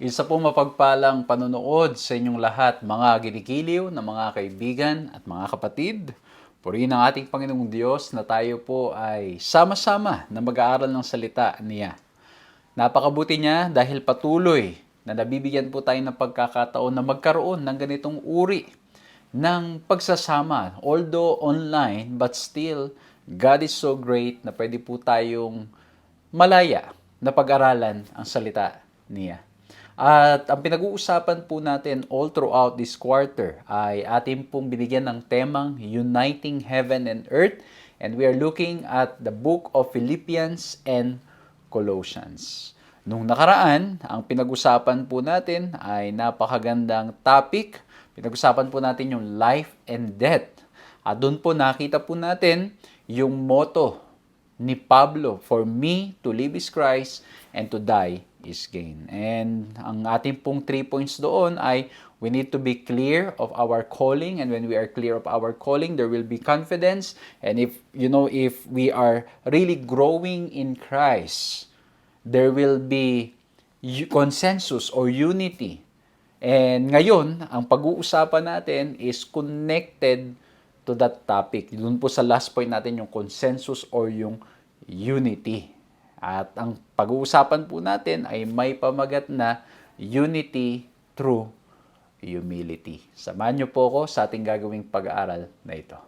Isa po mapagpalang panonood sa inyong lahat, mga ginikiliw na mga kaibigan at mga kapatid. Purihin ang ating Panginoong Diyos na tayo po ay sama-sama na mag-aaral ng salita niya. Napakabuti niya dahil patuloy na nabibigyan po tayo ng pagkakataon na magkaroon ng ganitong uri ng pagsasama. Although online, but still, God is so great na pwede po tayong malaya na pag-aralan ang salita niya. At ang pinag-uusapan po natin all throughout this quarter ay ating pong binigyan ng temang Uniting Heaven and Earth, and we are looking at the book of Philippians and Colossians. Nung nakaraan, ang pinag-usapan po natin ay napakagandang topic. Pinag-usapan po natin yung life and death. At doon po nakita po natin yung motto ni Pablo, "For me to live is Christ and to die is gain. And ang ating pong 3 points doon ay we need to be clear of our calling, and when we are clear of our calling, there will be confidence. And if we are really growing in Christ, there will be consensus or unity. And ngayon, ang pag-uusapan natin is connected to that topic. Doon po sa last point natin yung consensus or yung unity. At ang pag-uusapan po natin ay may pamagat na unity through humility. Samahan niyo po ako sa ating gagawing pag-aaral na ito.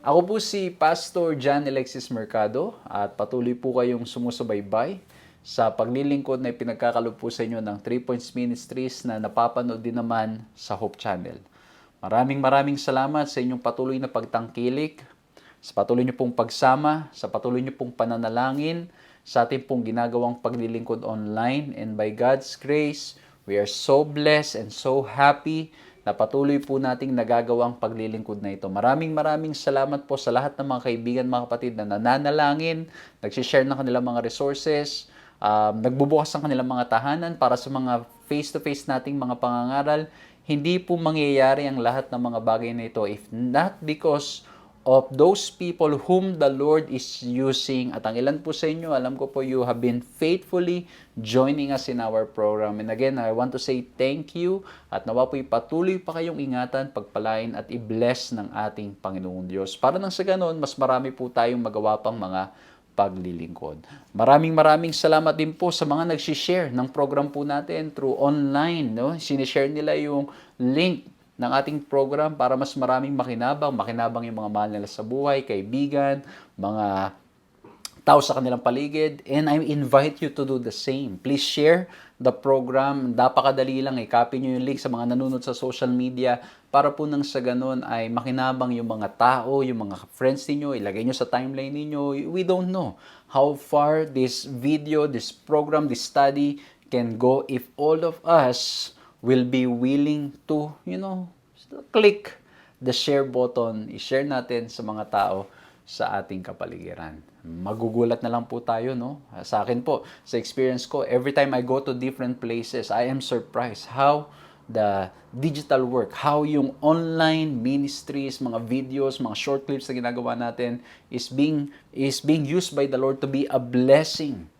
Ako po si Pastor John Alexis Mercado at patuloy po kayong sumusubaybay sa paglilingkod na ipinagkakaloob po sa inyo ng 3 Points Ministries na napapanood din naman sa Hope Channel. Maraming salamat sa inyong patuloy na pagtangkilik, sa patuloy niyo pong pagsama, sa patuloy niyo pong pananalangin, sa ating pong ginagawang paglilingkod online. And by God's grace, we are so blessed and so happy na patuloy po nating nagagawang paglilingkod na ito. Maraming salamat po sa lahat ng mga kaibigan, mga kapatid na nananalangin, nagsishare ng kanilang mga resources, nagbubukas ng kanilang mga tahanan para sa mga face-to-face nating mga pangangaral. Hindi po mangyayari ang lahat ng mga bagay na ito if not because of those people whom the Lord is using. At ang ilan po sa inyo, alam ko po, you have been faithfully joining us in our program. And again, I want to say thank you at nawa po patuloy pa kayong ingatan, pagpalain at i-bless ng ating Panginoong Diyos. Para nang sa ganon, mas marami po tayong magawa pang mga paglilingkod. Maraming salamat din po sa mga nag-share ng program po natin through online. No? Sinishare nila yung link ng ating program para mas maraming makinabang yung mga mahal nila sa buhay, kaibigan, mga tao sa kanilang paligid. And I invite you to do the same. Please share the program. Napakadali lang. I-copy nyo yung link sa mga nanonood sa social media para po nang sa ganun ay makinabang yung mga tao, yung mga friends niyo, ilagay nyo sa timeline niyo. We don't know how far this video, this program, this study can go if all of us will be willing to, click the share button, i-share natin sa mga tao sa ating kapaligiran. Magugulat na lang po tayo, no? Sa akin po, sa experience ko, every time I go to different places, I am surprised how the digital work, how yung online ministries, mga videos, mga short clips na ginagawa natin is being used by the Lord to be a blessing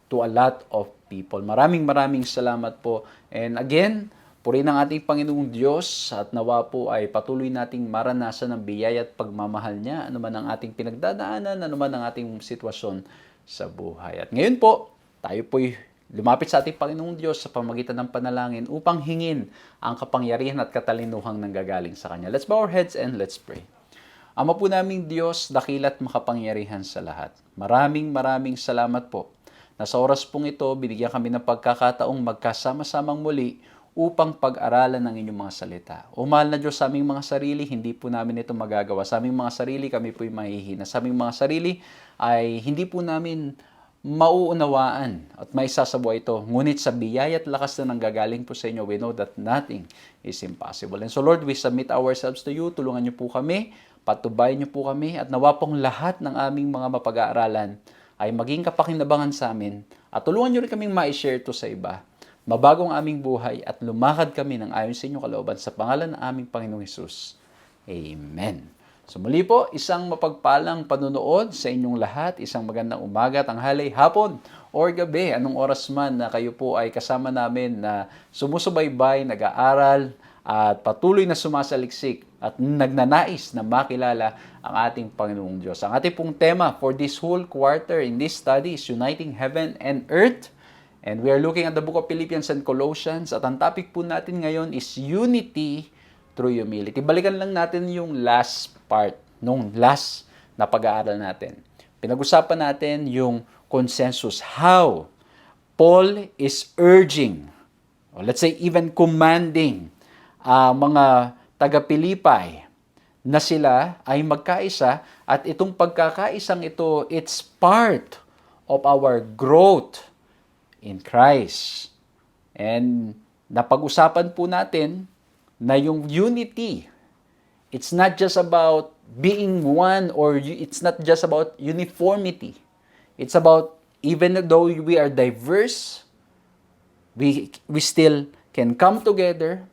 to a lot of people. Maraming salamat po. And again, purihin ang ating Panginoong Diyos at nawa po ay patuloy nating maranasan ng biyaya at pagmamahal niya, anuman ang ating pinagdadaanan, anuman ang ating sitwasyon sa buhay. At ngayon po, tayo po'y lumapit sa ating Panginoong Diyos sa pamagitan ng panalangin upang hingin ang kapangyarihan at katalinuhang nanggagaling sa Kanya. Let's bow our heads and let's pray. Ama po naming Diyos, dakilat makapangyarihan sa lahat. Maraming salamat po na sa oras pong ito, binigyan kami ng pagkakataong magkasama-samang muli upang pag-aralan ng inyong mga salita. O mahal na Diyos, sa aming mga sarili, hindi po namin ito magagawa. Sa aming mga sarili, kami po'y mahihina. Sa aming mga sarili, ay hindi po namin mauunawaan at maisasabuhay ito. Ngunit sa biyaya at lakas na nanggagaling po sa inyo, we know that nothing is impossible. And so Lord, we submit ourselves to you. Tulungan niyo po kami, patubayan niyo po kami, at nawa pong lahat ng aming mga mapag-aaralan ay maging kapakinabangan sa amin at tulungan niyo rin kaming ma-share ito sa iba. Mabagong aming buhay at lumakad kami ng ayon sa inyong kalooban sa pangalan ng aming Panginoong Hesus. Amen. So muli po, isang mapagpalang panunood sa inyong lahat, isang magandang umaga, tanghali, hapon, or gabi, anong oras man na kayo po ay kasama namin na sumusubaybay, nag-aaral, at patuloy na sumasaliksik at nagnanais na makilala ang ating Panginoong Diyos. Ang ating pong tema for this whole quarter in this study is Uniting Heaven and Earth. And we are looking at the book of Philippians and Colossians. At ang topic po natin ngayon is unity through humility. Balikan lang natin yung last part, nung last na pag-aaral natin. Pinag-usapan natin yung consensus. How Paul is urging, or let's say even commanding, mga taga-Pilipay na sila ay magkaisa at itong pagkakaisang ito, it's part of our growth in Christ. And napag-usapan po natin na yung unity, it's not just about being one or it's not just about uniformity. It's about even though we are diverse, we still can come together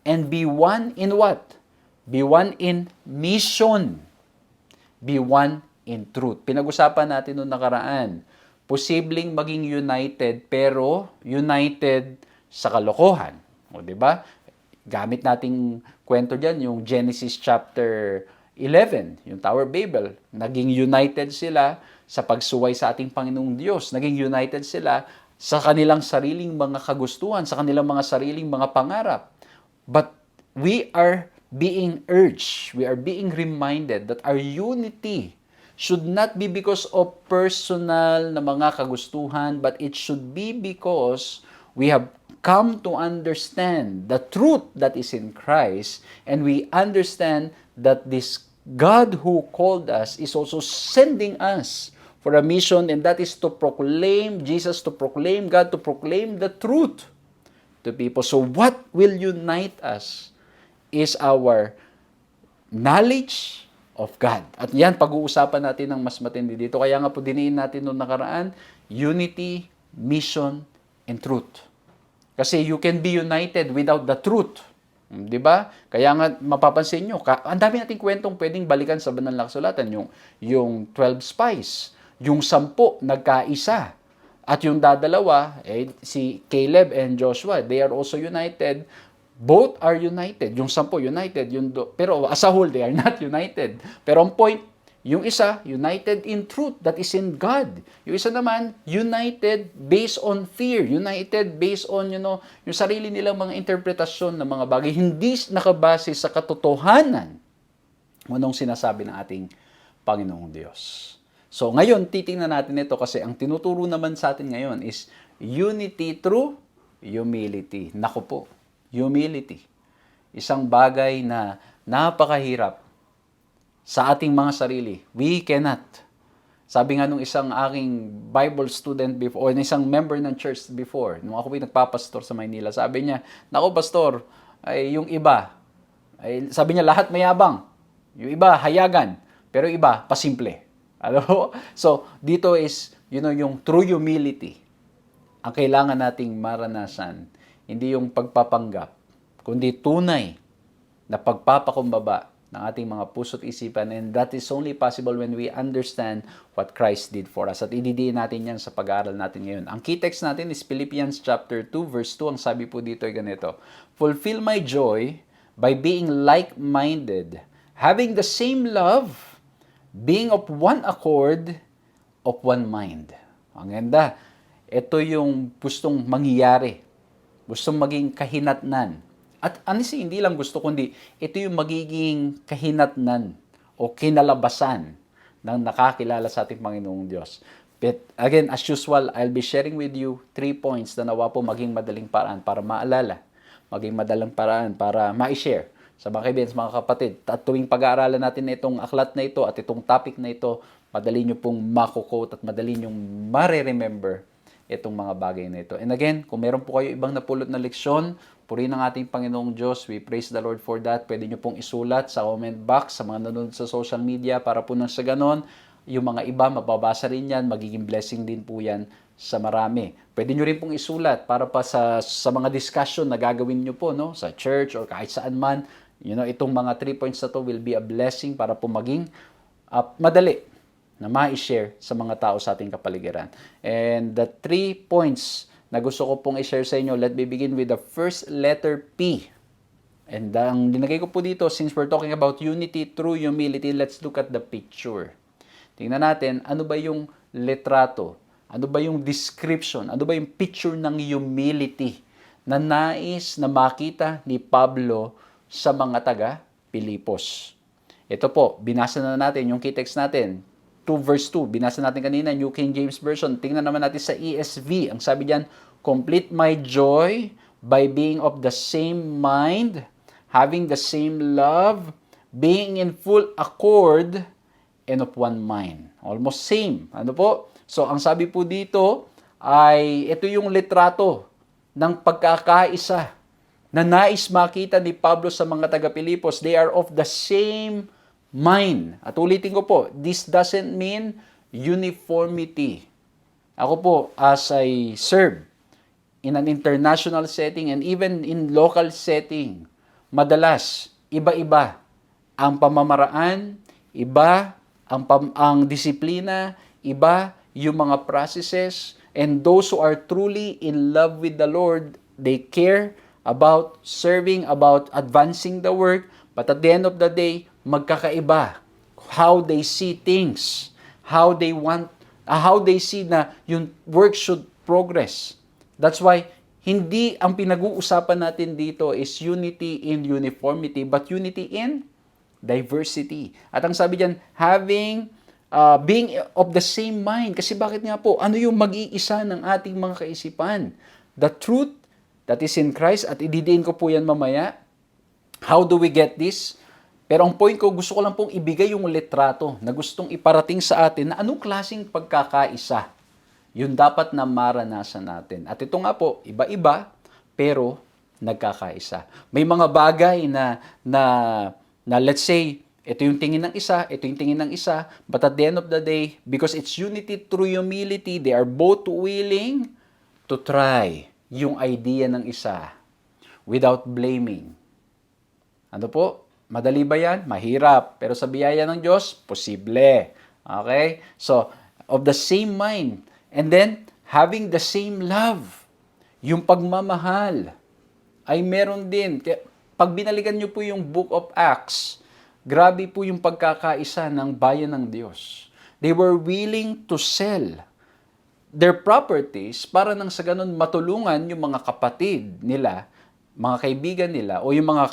and be one in what? Be one in mission. Be one in truth. Pinag-usapan natin noong nakaraan. Posibleng maging united pero united sa kalokohan. O, di ba? Gamit nating kwento diyan yung Genesis chapter 11, yung Tower of Babel. Naging united sila sa pagsuway sa ating Panginoong Diyos. Naging united sila sa kanilang sariling mga kagustuhan, sa kanilang mga sariling mga pangarap. But we are being urged, we are being reminded that our unity should not be because of personal na mga kagustuhan, but it should be because we have come to understand the truth that is in Christ, and we understand that this God who called us is also sending us for a mission, and that is to proclaim Jesus, to proclaim God, to proclaim the truth to people. So what will unite us is our knowledge of God. At yan, pag-uusapan natin ng mas matindi dito. Kaya nga po diniin natin noong nakaraan, unity, mission, and truth. Kasi you can be united without the truth. Di ba? Kaya nga mapapansin nyo, ang dami nating kwentong pwedeng balikan sa banal na kasulatan. Yung 12 spies, yung 10 nagkaisa. At yung dadalawa, si Caleb and Joshua, they are also united. Both are united. Yung 10 united, pero as a whole, they are not united. Pero ang point, yung isa, united in truth, that is in God. Yung isa naman, united based on fear. United based on, yung sarili nilang mga interpretasyon ng mga bagay. Hindi nakabase sa katotohanan anong sinasabi ng ating Panginoong Diyos. So ngayon, titingnan natin ito kasi ang tinuturo naman sa atin ngayon is unity through humility. Naku po, humility. Isang bagay na napakahirap sa ating mga sarili. We cannot. Sabi nga nung isang aking Bible student before, o isang member ng church before, nung ako nagpapastor sa Maynila, sabi niya, "Nako pastor, ay yung iba, sabi niya lahat mayabang. Yung iba hayagan, pero iba pasimple." Ano? So, dito is, yung true humility. Ang kailangan nating maranasan, hindi yung pagpapanggap, kundi tunay na pagpapakumbaba ng ating mga puso't isipan, and that is only possible when we understand what Christ did for us. At ididiin natin yan sa pag-aaral natin ngayon. Ang key text natin is Philippians chapter 2, verse 2. Ang sabi po dito ay ganito, "Fulfill my joy by being like-minded, having the same love, being of one accord, of one mind." Ang ganda. Ito yung gustong mangyayari. Gustong maging kahinatnan. At honestly, hindi lang gusto, kundi ito yung magiging kahinatnan o kinalabasan ng nakakilala sa ating Panginoong Diyos. But again, as usual, I'll be sharing with you 3 points na nawa po maging madaling paraan para maalala, maging madaling paraan para ma-share sa mga kaibigan, sa mga kapatid. At tuwing pag-aaralan natin itong aklat na ito at itong topic na ito, madali nyo pong mako-quote at madali nyo mare-remember itong mga bagay na ito. And again, kung meron po kayo ibang napulot na leksyon, purihin ang ating Panginoong Diyos. We praise the Lord for that. Pwede nyo pong isulat sa comment box, sa mga nanonood sa social media, para po nang sa ganon, yung mga iba, mababasa rin yan, magiging blessing din po yan sa marami. Pwede nyo rin pong isulat para pa sa mga discussion na gagawin nyo po, no? Sa church or kahit saan man. Itong mga 3 points na to will be a blessing para po maging madali na ma-share sa mga tao sa ating kapaligiran. And the 3 points na gusto ko pong i-share sa inyo, let me begin with the first letter P. And ang dinagay ko po dito, since we're talking about unity through humility, let's look at the picture. Tingnan natin, ano ba yung letrato? Ano ba yung description? Ano ba yung picture ng humility na nais na makita ni Pablo sa mga taga-Pilipos? Ito po, binasa na natin yung key text natin. 2 verse 2, binasa natin kanina, New King James Version. Tingnan naman natin sa ESV. Ang sabi diyan, "Complete my joy by being of the same mind, having the same love, being in full accord, and of one mind. Almost same. Ano po? So, ang sabi po dito ay ito yung litrato ng pagkakaisa na nais makita ni Pablo sa mga taga-Pilipos. They are of the same mind. At ulitin ko po, this doesn't mean uniformity. Ako po, as I serve in an international setting and even in local setting, madalas, iba-iba ang pamamaraan, iba ang disiplina, iba yung mga processes, and those who are truly in love with the Lord, they care about serving, about advancing the work, but at the end of the day, magkakaiba how they see things, how they see na yung work should progress. That's why hindi ang pinag-uusapan natin dito is unity in uniformity, but unity in diversity. At ang sabi diyan, being of the same mind. Kasi bakit nga po, ano yung mag-iisa ng ating mga kaisipan? The truth that is in Christ, at ididiin ko po yan mamaya. How do we get this? Pero ang point ko, gusto ko lang pong ibigay yung litrato na gustong iparating sa atin na anong klaseng pagkakaisa yun dapat na maranasan natin. At ito nga po, iba-iba, pero nagkakaisa. May mga bagay na let's say, ito yung tingin ng isa, ito yung tingin ng isa, but at the end of the day, because it's unity through humility, they are both willing to try yung idea ng isa without blaming. Ano po? Madali ba yan? Mahirap. Pero sa biyaya ng Diyos, posible. Okay? So, of the same mind. And then, having the same love. Yung pagmamahal ay meron din. Pag binalikan nyo po yung Book of Acts, grabe po yung pagkakaisa ng bayan ng Diyos. They were willing to sell their properties para nang sa ganun matulungan yung mga kapatid nila, mga kaibigan nila, o yung mga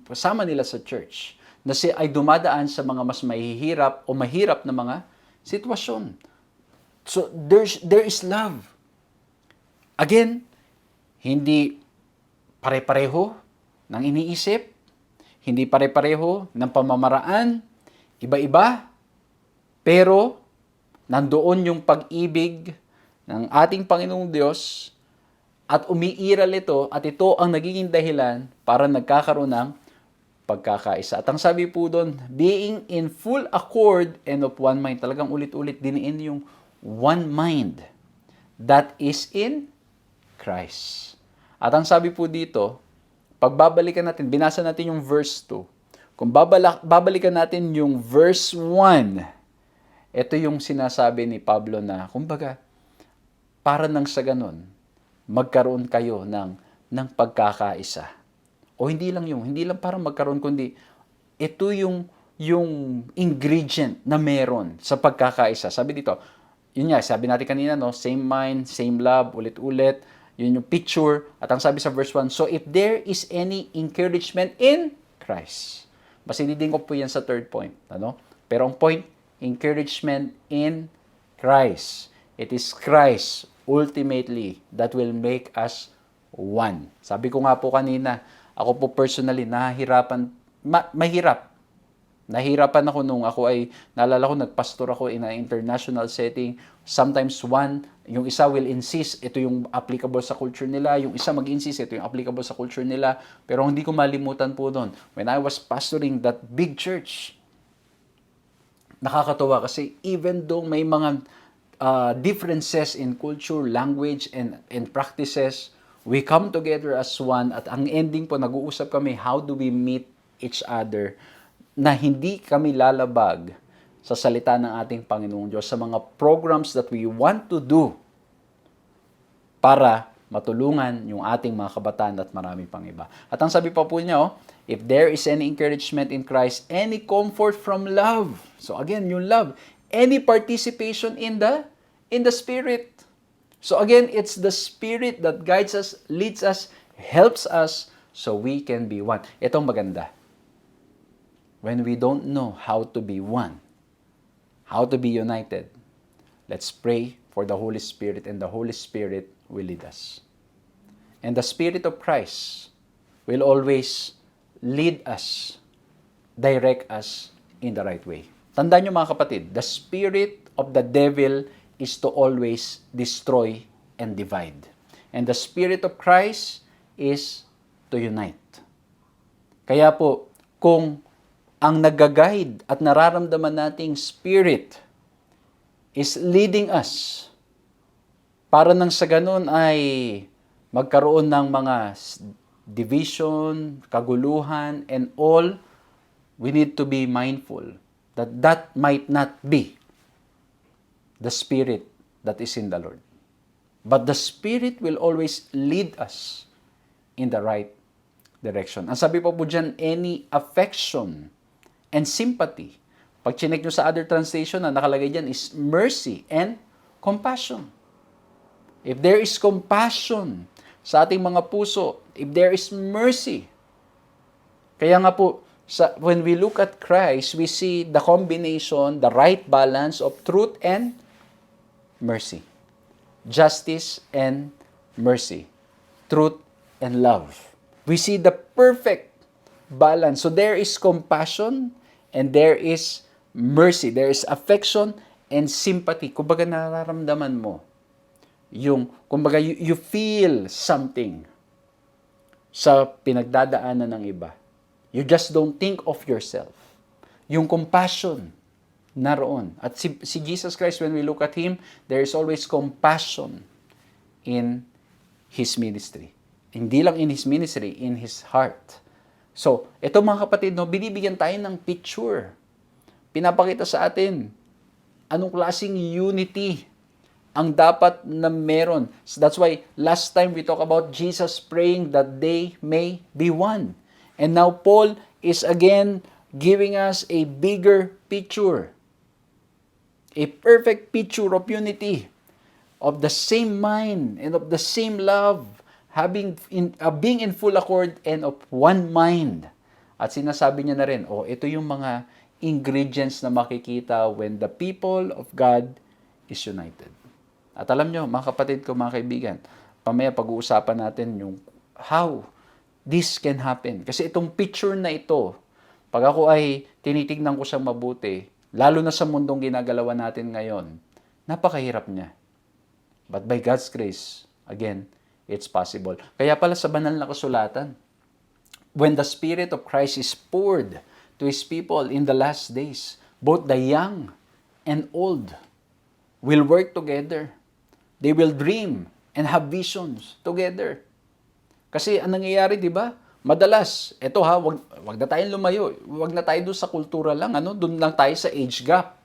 kasama nila sa church na ay dumadaan sa mga mas mahihirap o mahirap na mga sitwasyon. So, there is love. Again, hindi pare-pareho ng iniisip, hindi pare-pareho ng pamamaraan, iba-iba, pero nandoon yung pag-ibig ng ating Panginoong Diyos at umiiral ito at ito ang nagiging dahilan para nagkakaroon ng pagkakaisa. At ang sabi po doon, being in full accord and of one mind. Talagang ulit-ulit diniin yung one mind that is in Christ. At ang sabi po dito, pagbabalikan natin, binasa natin yung verse 2. Kung babalikan natin yung verse 1, ito yung sinasabi ni Pablo na, kumbaga, para nang sa ganun, magkaroon kayo ng pagkakaisa. O hindi lang para magkaroon, kundi ito yung ingredient na meron sa pagkakaisa. Sabi dito, yun nga, sabi natin kanina, no, same mind, same love, ulit-ulit, yun yung picture. At ang sabi sa verse 1, so if there is any encouragement in Christ. Basilidin ko po yan sa third point. Ano? Pero ang point, encouragement in Christ. It is Christ ultimately that will make us one. Sabi ko nga po kanina, ako po personally Nahirapan ako nung ako ay, naalala ko, nagpastor ako in an international setting. Sometimes yung isa will insist, ito yung applicable sa culture nila. Yung isa mag-insist, ito yung applicable sa culture nila. Pero hindi ko malimutan po doon. When I was pastoring that big church, nakakatawa kasi even though may mga differences in culture, language, and practices, we come together as one. At ang ending po, nag-uusap kami, how do we meet each other na hindi kami lalabag sa salita ng ating Panginoong Diyos, sa mga programs that we want to do para matulungan yung ating mga kabataan at marami pang iba. At ang sabi pa po niya, if there is any encouragement in Christ, any comfort from love. So again, yung love. Any participation in the Spirit. So again, it's the Spirit that guides us, leads us, helps us so we can be one. Itong maganda. When we don't know how to be one, how to be united, let's pray for the Holy Spirit, and the Holy Spirit will lead us. And the Spirit of Christ will always lead us, direct us in the right way. Tandaan nyo mga kapatid, the spirit of the devil is to always destroy and divide. And the spirit of Christ is to unite. Kaya po, kung ang nag-guide at nararamdaman nating spirit is leading us, para nang sa ganun ay magkaroon ng mga division, kaguluhan, and all, we need to be mindful that that might not be the spirit that is in the Lord. But the Spirit will always lead us in the right direction. Ang sabi po dyan, any affection and sympathy. Pag chinek nyo sa other translation, na nakalagay dyan is mercy and compassion. If there is compassion sa ating mga puso, if there is mercy, kaya nga po, when we look at Christ, we see the combination, the right balance of truth and mercy. Justice and mercy. Truth and love. We see the perfect balance. So there is compassion and there is mercy. There is affection and sympathy. Kumbaga nararamdaman mo kumbaga you feel something sa pinagdadaanan ng iba. You just don't think of yourself. Yung compassion naroon. At si Jesus Christ, when we look at Him, there is always compassion in His ministry. Hindi lang in His ministry, in His heart. So, ito mga kapatid, binibigyan tayo ng picture. Pinapakita sa atin anong klaseng unity ang dapat na meron. So that's why last time we talked about Jesus praying that they may be one. And now Paul is again giving us a bigger picture. A perfect picture of unity, of the same mind and of the same love, being in full accord and of one mind. At sinasabi niya na rin, ito yung mga ingredients na makikita when the people of God is united. At alam nyo, mga kapatid ko, mga kaibigan, pamaya pag-uusapan natin yung how this can happen. Kasi itong picture na ito, pag ako ay tinitignan ko siyang mabuti, lalo na sa mundong ginagalawan natin ngayon, napakahirap niya. But by God's grace, again, it's possible. Kaya pala sa banal na kasulatan, when the Spirit of Christ is poured to His people in the last days, both the young and old will work together. They will dream and have visions together. Kasi ang nangyayari, di ba? Madalas, wag na tayong lumayo. Wag na tayo doon sa kultura lang, doon lang tayo sa age gap.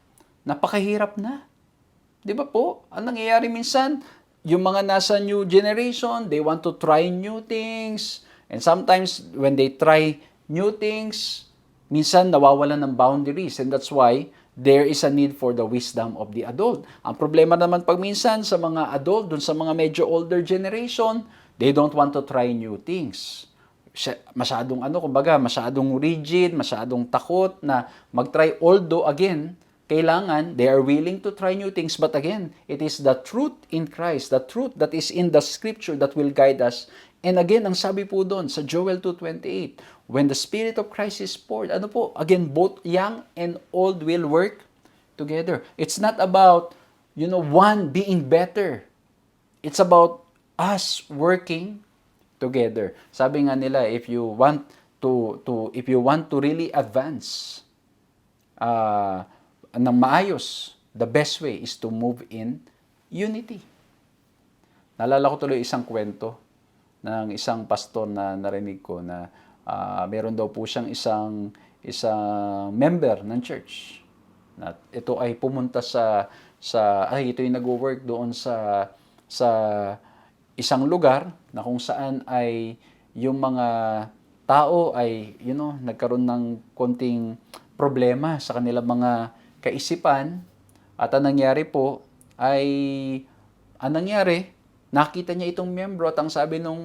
Napakahirap na. Di ba po? Ang nangyayari minsan, yung mga nasa new generation, they want to try new things. And sometimes, when they try new things, minsan nawawalan ng boundaries. And that's why, there is a need for the wisdom of the adult. Ang problema naman pag minsan sa mga adult, dun sa mga medyo older generation, they don't want to try new things. Masyadong masyadong rigid, masyadong takot na mag-try. Although again, kailangan, they are willing to try new things. But again, it is the truth in Christ, the truth that is in the Scripture that will guide us. And again, ang sabi po doon sa Joel 2:28, when the Spirit of Christ is poured, again, both young and old will work together. It's not about, one being better. It's about us working together. Sabi nga nila, if you want to really advance ng maayos, the best way is to move in unity. Naalala ko tuloy isang kwento ng isang pastor na narinig ko na meron daw po siyang isang member ng church. Na ito ay pumunta ito yung nag-work doon sa isang lugar na kung saan ay yung mga tao ay nagkaroon ng konting problema sa kanilang mga kaisipan, at ang nangyari po ay nakita niya itong membro at ang sabi nung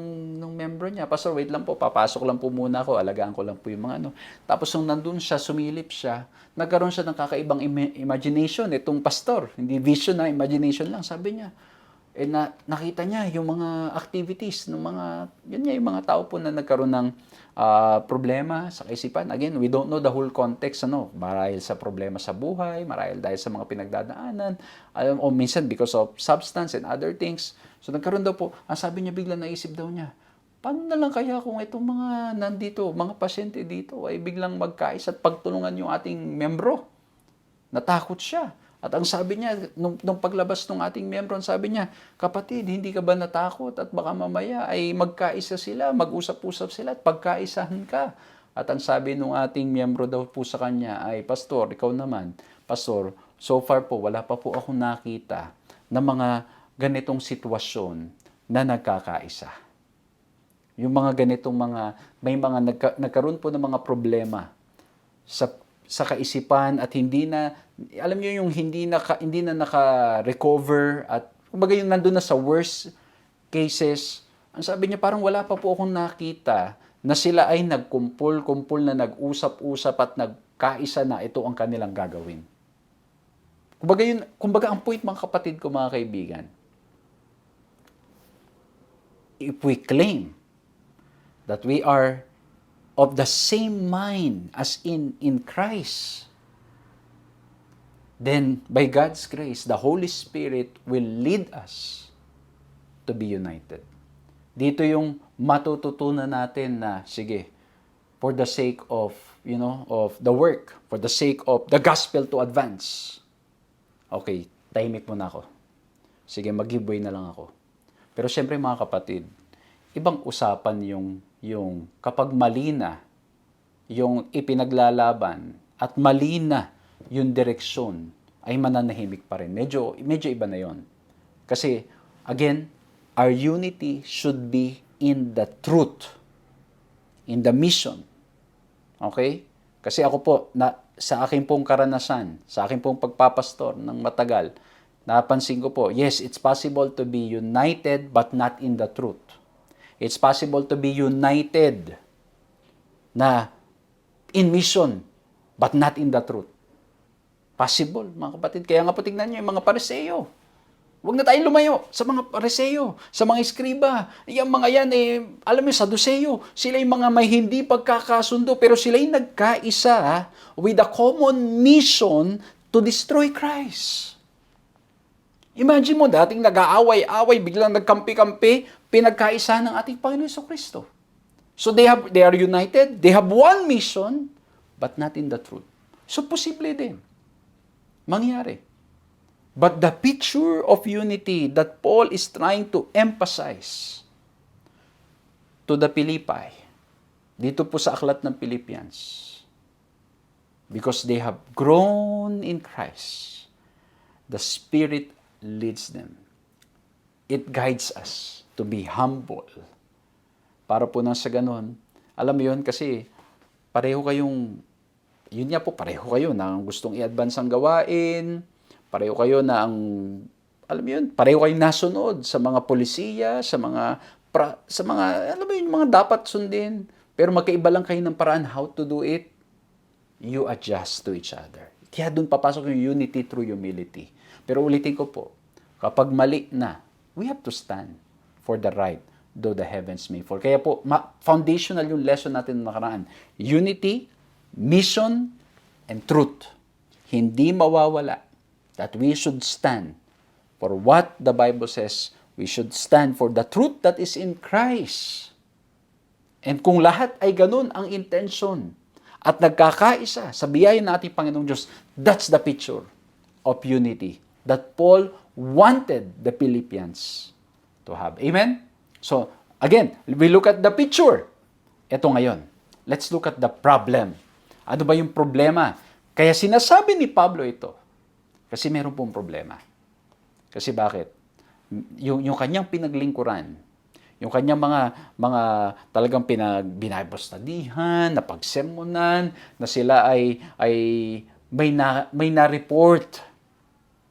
membro niya, "Pastor, wait lang po, papasok lang po muna ako, alagaan ko lang po yung mga Tapos nung nandun siya, sumilip siya, nagkaroon siya ng kakaibang imagination, itong pastor, hindi vision na, imagination lang. Sabi niya, nakita niya yung mga activities ng mga, yun nga, yung mga tao po na nagkaroon ng problema sa kaisipan. Again, we don't know the whole context, marahil sa problema sa buhay, marahil dahil sa mga pinagdadaanan, o minsan because of substance and other things. So nagkaroon daw po, ang sabi niya, biglang naisip daw niya, paano na lang kaya kung itong mga nandito, mga pasyente dito ay biglang magkaisa at pagtulungan yung ating membro? Natakot siya. At ang sabi niya, nung paglabas ng ating miyembro, sabi niya, kapatid, hindi ka ba natakot? At baka mamaya ay magkaisa sila, mag-usap-usap sila at pagkaisahan ka. At ang sabi ng ating miyembro daw po sa kanya ay, Pastor, ikaw naman, Pastor, so far po, wala pa po akong nakita na mga ganitong sitwasyon na nagkakaisa. Yung mga ganitong may mga nagkaroon po ng mga problema sa kaisipan at hindi na, alam niyo yung hindi na naka-recover at kumbaga yung nandun na sa worst cases, ang sabi niya parang wala pa po akong nakita na sila ay nagkumpul-kumpul na nag-usap-usap at nagkaisa na ito ang kanilang gagawin. Kumbaga ang point mga kapatid ko, mga kaibigan, if we claim that we are of the same mind as in Christ, then by God's grace, the Holy Spirit will lead us to be united. Dito yung matututunan natin na, sige, for the sake of, of the work, for the sake of the gospel to advance. Okay, tahimik muna ako. Sige, mag-giveaway na lang ako. Pero syempre mga kapatid, ibang usapan yung kapag mali na yung ipinaglalaban at mali na yung direksyon, ay mananahimik pa rin. Medyo iba na yon. Kasi, again, our unity should be in the truth, in the mission. Okay? Kasi ako po, sa aking pong karanasan, sa aking pong pagpapastor ng matagal, napansin ko po, yes, it's possible to be united but not in the truth. It's possible to be united na in mission, but not in the truth. Possible, mga kapatid. Kaya nga po tignan nyo yung mga Pariseo. Huwag na tayong lumayo sa mga Pariseo, sa mga Iskriba. Yung mga yan, alam mo, Saduseo. Sila yung mga may hindi pagkakasundo, pero sila yung nagkaisa with a common mission to destroy Christ. Imagine mo, dating nag-aaway-away, biglang nagkampi-kampi, pinagkaisa ng ating Panginoon Jesucristo. So they are united, they have one mission, but not in the truth. So posible din. Mangyari. But the picture of unity that Paul is trying to emphasize to the Philippi, dito po sa aklat ng Philippians, because they have grown in Christ, the Spirit leads them. It guides us to be humble. Para po nang sa ganon, alam mo yun, kasi pareho kayong, yun nga po, pareho kayo na gustong i-advance ang gawain, pareho kayo na alam mo yun, pareho kayong nasunod sa mga polisiya, sa mga, alam mo yun, mga dapat sundin, pero magkaiba lang kayo ng paraan how to do it, you adjust to each other. Kaya doon papasok yung unity through humility. Pero ulitin ko po, kapag mali na, we have to stand for the right, though the heavens may fall. Kaya po, foundational yung lesson natin na nakaraan. Unity, mission, and truth. Hindi mawawala that we should stand for what the Bible says. We should stand for the truth that is in Christ. And kung lahat ay ganun ang intention at nagkakaisa sa biyaya ng ating Panginoong Diyos, that's the picture of unity that Paul wanted the Philippians to have. Amen? So, again, we look at the picture. Ito ngayon. Let's look at the problem. Ano ba yung problema? Kaya sinasabi ni Pablo ito. Kasi meron pong problema. Kasi bakit? Yung kanyang pinaglingkuran, yung kanyang mga talagang binabastadihan, napagsermonan, na sila ay may na-report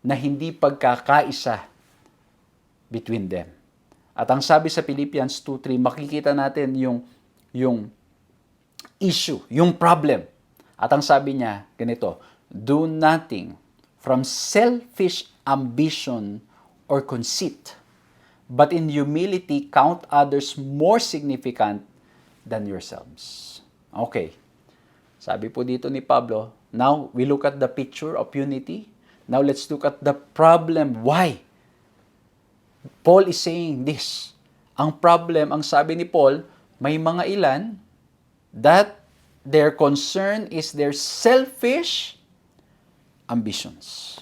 na hindi pagkakaisa between them. At ang sabi sa Philippians 2:3, makikita natin yung issue, yung problem. At ang sabi niya, ganito, do nothing from selfish ambition or conceit. but in humility count others more significant than yourselves. Okay. Sabi po dito ni Pablo, now we look at the picture of unity. Now let's look at the problem. Why? Paul is saying this. Ang problem, ang sabi ni Paul, may mga ilan that their concern is their selfish ambitions.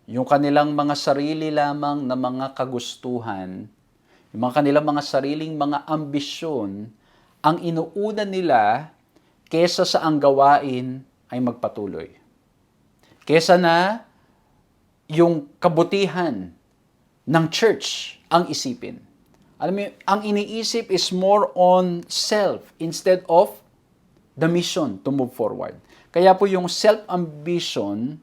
Yung kanilang mga sarili lamang na mga kagustuhan, yung mga kanilang mga sariling mga ambisyon, ang inuuna nila kesa sa ang gawain ay magpatuloy. Kesa na yung kabutihan ng church ang isipin. Alam mo, ang iniisip is more on self instead of the mission to move forward. Kaya po yung self-ambition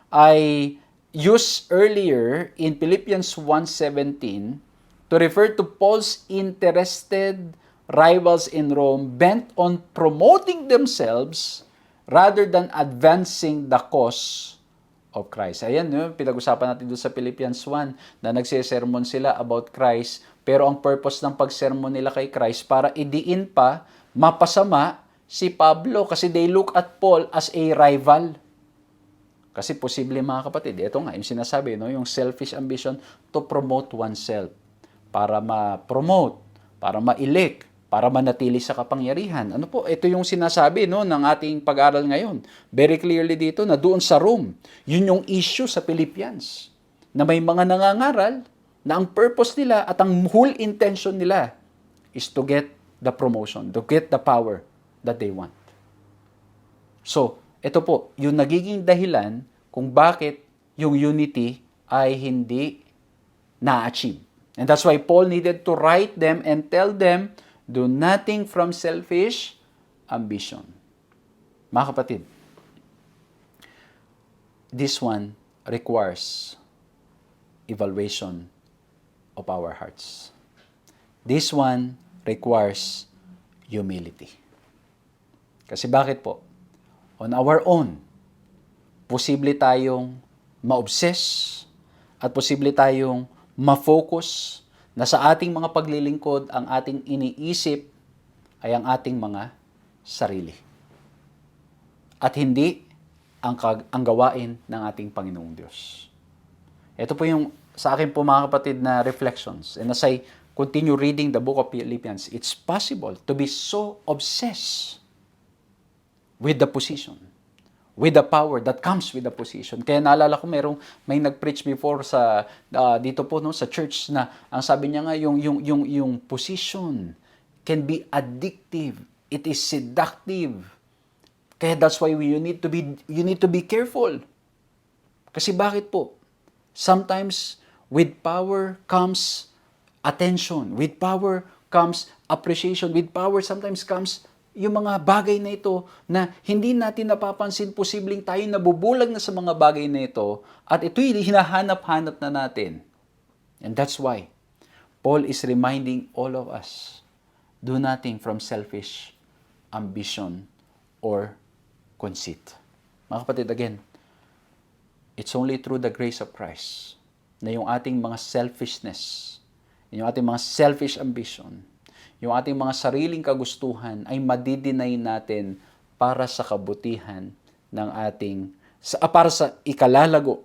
ay used earlier in Philippians 1:17 to refer to Paul's interested rivals in Rome bent on promoting themselves rather than advancing the cause of Christ. Ayan, pinag-usapan natin doon sa Philippians 1 na nagsisermon sila about Christ, pero ang purpose ng pagsermon nila kay Christ para idiin pa, mapasama si Pablo kasi they look at Paul as a rival. Kasi posible mga kapatid, ito nga yung sinasabi, no, yung selfish ambition to promote oneself para ma-promote, para ma-elect, para manatili sa kapangyarihan. Ano po? Ito yung sinasabi no, ng ating pag-aaral ngayon. Very clearly dito na doon sa Rome, yun yung issue sa Philippians. Na may mga nangangaral na ang purpose nila at ang whole intention nila is to get the promotion, to get the power that they want. So, ito po, yung nagiging dahilan kung bakit yung unity ay hindi na-achieve. And that's why Paul needed to write them and tell them, do nothing from selfish ambition. Mga kapatid, this one requires evaluation of our hearts. This one requires humility. Kasi bakit po? On our own, posible tayong ma-obsess at posible tayong ma-focus na sa ating mga paglilingkod, ang ating iniisip ay ang ating mga sarili. At hindi ang gawain ng ating Panginoong Diyos. Ito po yung sa akin po mga kapatid na reflections. And as I continue reading the book of Philippians, it's possible to be so obsessed with the position, with the power that comes with the position. Kaya naalala ko may nag-preach before sa dito po no sa church na ang sabi niya nga yung position can be addictive. It is seductive. Kaya that's why you need to be careful. Kasi bakit po? Sometimes with power comes attention. With power comes appreciation. With power sometimes comes yung mga bagay na ito na hindi natin napapansin, posibleng tayo nabubulag na sa mga bagay na ito at ito'y hinahanap-hanap na natin. And that's why Paul is reminding all of us, do nothing from selfish ambition or conceit. Mga kapatid, again, it's only through the grace of Christ na yung ating mga selfishness, yung ating mga selfish ambition, yung ating mga sariling kagustuhan ay madidinay natin para sa kabutihan ng para sa ikalalago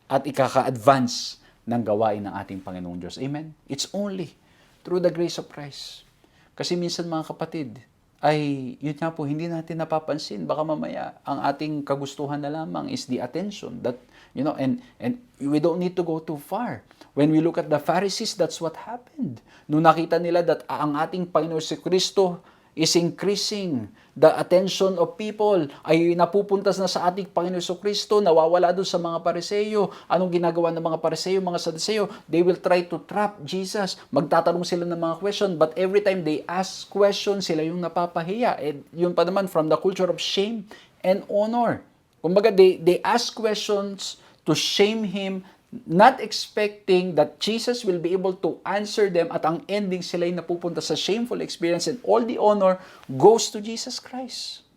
at ikaka-advance ng gawain ng ating Panginoong Diyos. Amen? It's only through the grace of Christ. Kasi minsan mga kapatid, ay yun nga po, hindi natin napapansin. Baka mamaya, ang ating kagustuhan na lamang is the attention that, and we don't need to go too far. When we look at the Pharisees, that's what happened. Nung nakita nila that ang ating Panginoon si Kristo is increasing, the attention of people ay napupuntas na sa ating Panginoon si Kristo, nawawala doon sa mga Pariseo. Anong ginagawa ng mga Pariseo, mga Saduseo? They will try to trap Jesus. Magtatanong sila ng mga question, but every time they ask questions, sila yung napapahiya. And yun pa naman from the culture of shame and honor. Kumbaga, they ask questions to shame Him, not expecting that Jesus will be able to answer them at ang ending sila ay napupunta sa shameful experience and all the honor goes to Jesus Christ.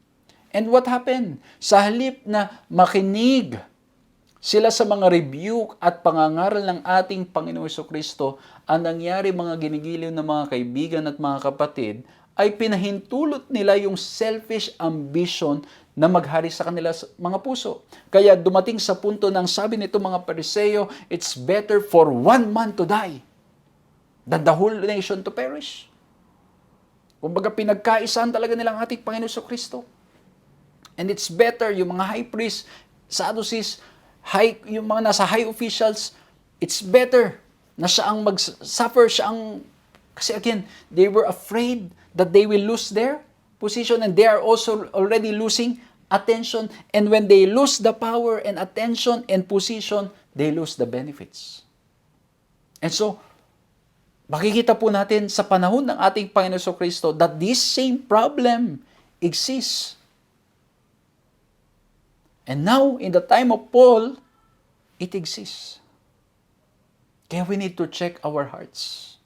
And what happened? Sa halip na makinig Sila sa mga rebuke at pangangaral ng ating Panginoong Kristo, ang nangyari mga ginigiliw ng mga kaibigan at mga kapatid, ay pinahintulot nila yung selfish ambition na maghari sa kanila mga puso. Kaya dumating sa punto ng sabi nito mga Pariseo, it's better for one man to die than the whole nation to perish. Kumbaga pinagkaisaan talaga nilang ating Panginoong Kristo. And it's better, yung mga high priests, Sadducees, yung mga nasa high officials, it's better na siya ang mag-suffer, kasi again, they were afraid that they will lose their position and they are also already losing attention. And when they lose the power and attention and position, they lose the benefits. And so, makikita po natin sa panahon ng ating Panginoon Kristo that this same problem exists. And now, in the time of Paul, it exists. Kaya we need to check our hearts.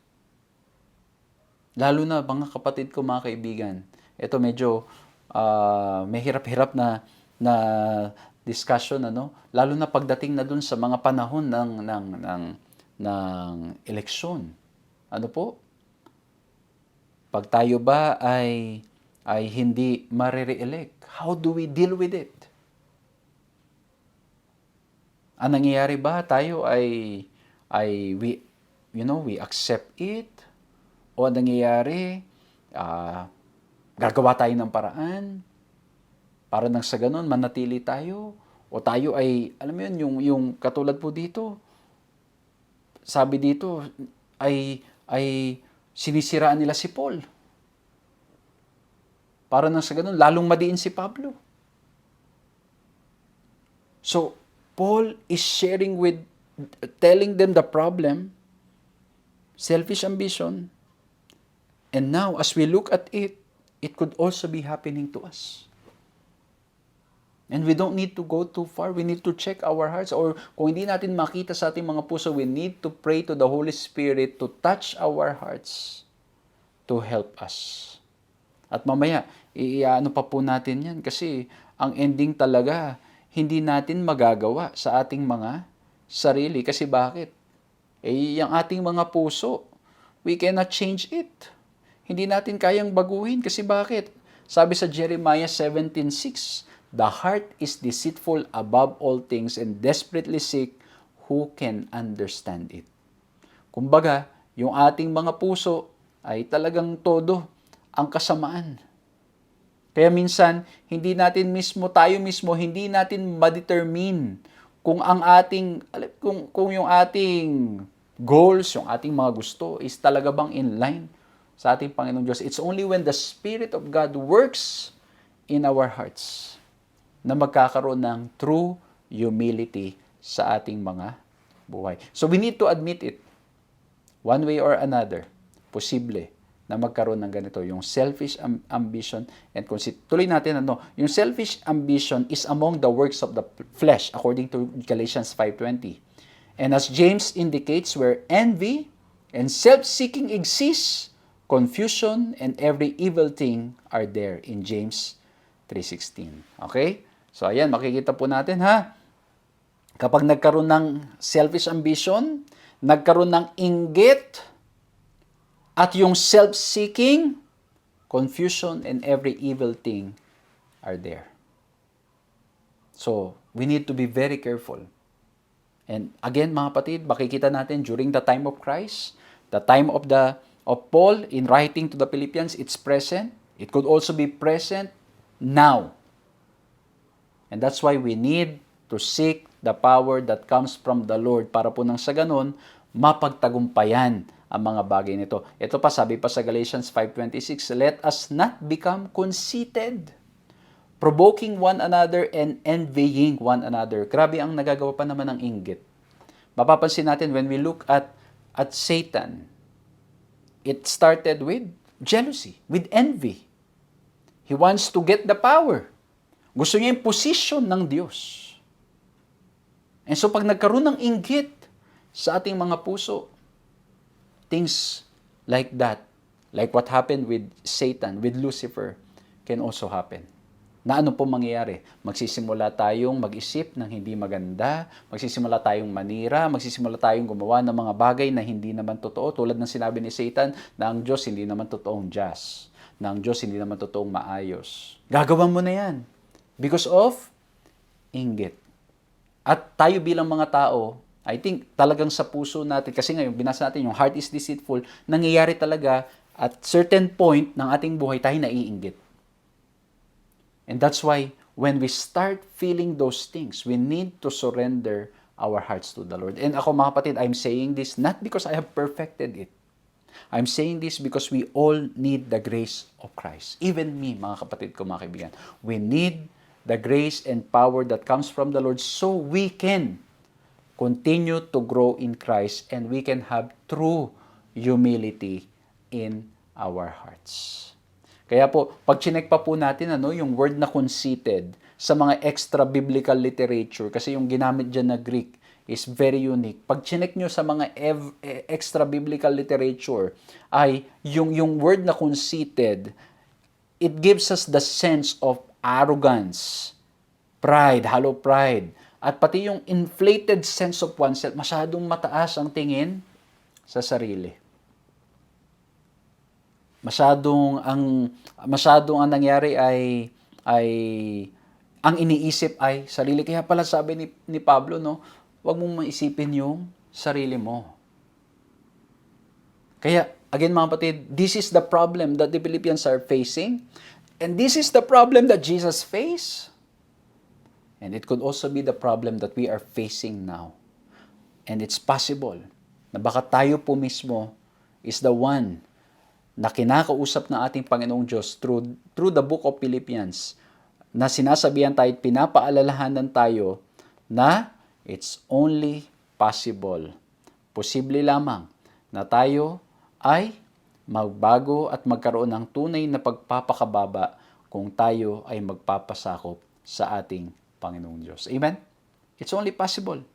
Lalo na, mga kapatid ko, mga kaibigan, ito medyo may hirap-hirap na discussion, ano? Lalo na pagdating na dun sa mga panahon ng eleksyon. Ano po? Pag tayo ba ay hindi marire-elect, how do we deal with it? Ang nangyayari ba tayo ay we accept it? O ang nangyayari, gagawa tayo ng paraan para nang sa ganun manatili tayo? O tayo ay, alam mo yun, yung katulad po dito, sabi dito, ay sinisiraan nila si Paul. Para nang sa ganun, lalong madiin si Pablo. So, Paul is telling them the problem, selfish ambition, and now as we look at it, it could also be happening to us. And we don't need to go too far. We need to check our hearts. Or kung hindi natin makita sa ating mga puso, we need to pray to the Holy Spirit to touch our hearts to help us. At mamaya, ano pa po natin yan? Kasi ang ending talaga, hindi natin magagawa sa ating mga sarili. Kasi bakit? Yung ating mga puso, we cannot change it. Hindi natin kayang baguhin. Kasi bakit? Sabi sa Jeremiah 17:6, the heart is deceitful above all things and desperately sick, who can understand it? Kumbaga, yung ating mga puso ay talagang todo ang kasamaan. Kaya minsan, tayo mismo, hindi natin ma-determine kung yung ating goals, yung ating mga gusto is talaga bang in line sa ating Panginoong Diyos. It's only when the Spirit of God works in our hearts na magkakaroon ng true humility sa ating mga buhay. So we need to admit it. One way or another, posible na magkaroon ng ganito, yung selfish ambition. And kung tuloy natin, yung selfish ambition is among the works of the flesh, according to Galatians 5:20. And as James indicates, where envy and self-seeking exists, confusion and every evil thing are there in James 3:16. Okay? So ayan, makikita po natin kapag nagkaroon ng selfish ambition, nagkaroon ng inggit, at yung self-seeking, confusion, and every evil thing are there. So, we need to be very careful. And again, mga kapatid, makikita natin during the time of Christ, the time of Paul in writing to the Philippians, it's present. It could also be present now. And that's why we need to seek the power that comes from the Lord para po nang sa ganun, mapagtagumpayan ang mga bagay nito. Ito pa, sabi pa sa Galatians 5:26, let us not become conceited, provoking one another and envying one another. Grabe ang nagagawa pa naman ng inggit. Mapapansin natin when we look at Satan, it started with jealousy, with envy. He wants to get the power. Gusto niya yung position ng Diyos. And so pag nagkaroon ng inggit sa ating mga puso, things like that, like what happened with Satan, with Lucifer, can also happen. Na ano po mangyayari? Magsisimula tayong mag-isip ng hindi maganda, magsisimula tayong manira, magsisimula tayong gumawa ng mga bagay na hindi naman totoo. Tulad ng sinabi ni Satan na ang Diyos hindi naman totoong just, na ang Diyos hindi naman totoong maayos. Gagawan mo na yan because of inggit. At tayo bilang mga tao, I think talagang sa puso natin, kasi ngayon binasa natin yung heart is deceitful, nangyayari talaga at certain point ng ating buhay tayo naiinggit. And that's why when we start feeling those things, we need to surrender our hearts to the Lord. And ako mga kapatid, I'm saying this not because I have perfected it. I'm saying this because we all need the grace of Christ. Even me, mga kapatid ko, mga kaibigan. We need the grace and power that comes from the Lord so we can continue to grow in Christ and we can have true humility in our hearts. Kaya po, pag chinek pa po natin yung word na conceited sa mga extra-biblical literature, kasi yung ginamit dyan na Greek is very unique. Pag chinek nyo sa mga extra-biblical literature, ay yung word na conceited, it gives us the sense of arrogance, pride, hollow pride, at pati yung inflated sense of oneself, masyadong mataas ang tingin sa sarili. Masyadong ang nangyari ay ang iniisip ay sarili. Kaya pala sabi ni Pablo, huwag mong maisipin yung sarili mo. Kaya, again mga kapatid, this is the problem that the Philippians are facing. And this is the problem that Jesus faced. And it could also be the problem that we are facing now. And it's possible na baka tayo po mismo is the one na kinakausap ng ating Panginoong Diyos through the book of Philippians, na sinasabihan tayo at pinapaalalahanan tayo na it's only possible. Posible lamang na tayo ay magbago at magkaroon ng tunay na pagpapakababa kung tayo ay magpapasakop sa ating Panginoong Diyos. Amen? It's only possible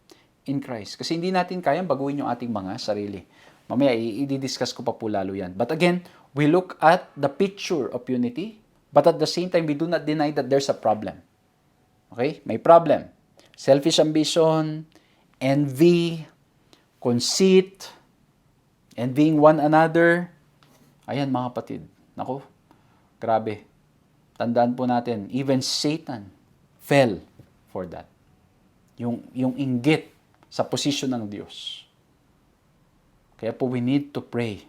in Christ. Kasi hindi natin kayang baguhin yung ating mga sarili. Mamaya, i-discuss ko pa po lalo yan. But again, we look at the picture of unity, but at the same time, we do not deny that there's a problem. Okay? May problem. Selfish ambition, envy, conceit, envying one another. Ayan mga kapatid. Naku, grabe. Tandaan po natin, even Satan fell for that. Yung inggit sa posisyon ng Diyos. Kaya po we need to pray.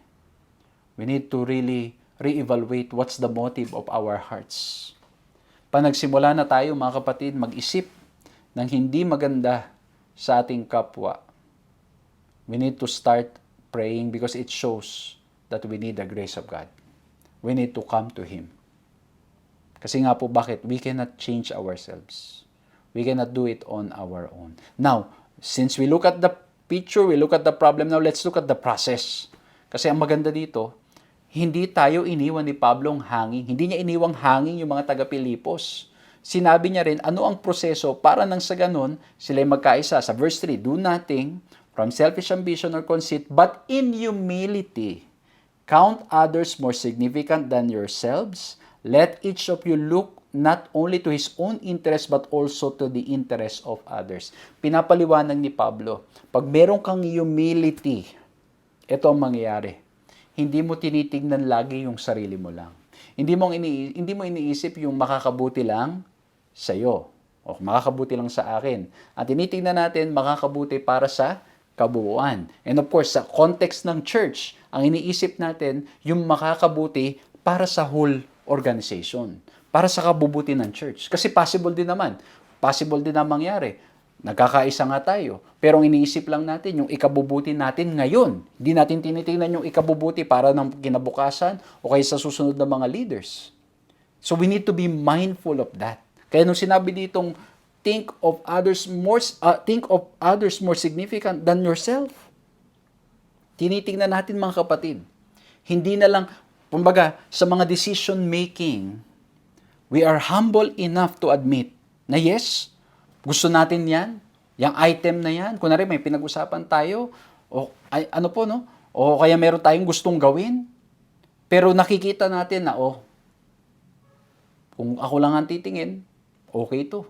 We need to really reevaluate what's the motive of our hearts. Pag nagsimula na tayo mga kapatid, mag-isip ng hindi maganda sa ating kapwa, we need to start praying because it shows that we need the grace of God. We need to come to Him. Kasi nga po bakit? We cannot change ourselves. We cannot do it on our own. Now, since we look at the picture, we look at the problem, now let's look at the process. Kasi ang maganda dito, hindi tayo iniwan ni Pablong hanging. Hindi niya iniwang hanging yung mga taga-Pilipos. Sinabi niya rin, ano ang proseso para nang sa ganun, sila'y magkaisa. Sa verse 3, do nothing from selfish ambition or conceit, but in humility, count others more significant than yourselves. Let each of you look not only to his own interest, but also to the interest of others. Pinapaliwanag ni Pablo, pag meron kang humility, ito ang mangyayari. Hindi mo tinitingnan lagi yung sarili mo lang. Hindi mo iniisip yung makakabuti lang sa'yo o makakabuti lang sa akin. At tinitingnan natin makakabuti para sa kabuuan. And of course, sa context ng church, ang iniisip natin yung makakabuti para sa whole organization, para sa kabubuti ng church. Kasi possible din naman na mangyari. Nagkakaisa nga tayo. Pero ang iniisip lang natin, yung ikabubuti natin ngayon. Hindi natin tinitingnan yung ikabubuti para ng kinabukasan o kaya sa susunod na mga leaders. So we need to be mindful of that. Kaya nung sinabi ditong, think of others more significant than yourself. Tinitingnan natin mga kapatid. Hindi na lang, kumbaga, sa mga decision making, we are humble enough to admit na yes, gusto natin yan, yung item na yan. Kunwari may pinag-usapan tayo, o kaya meron tayong gustong gawin, pero nakikita natin na, Kung ako lang ang titingin, okay to.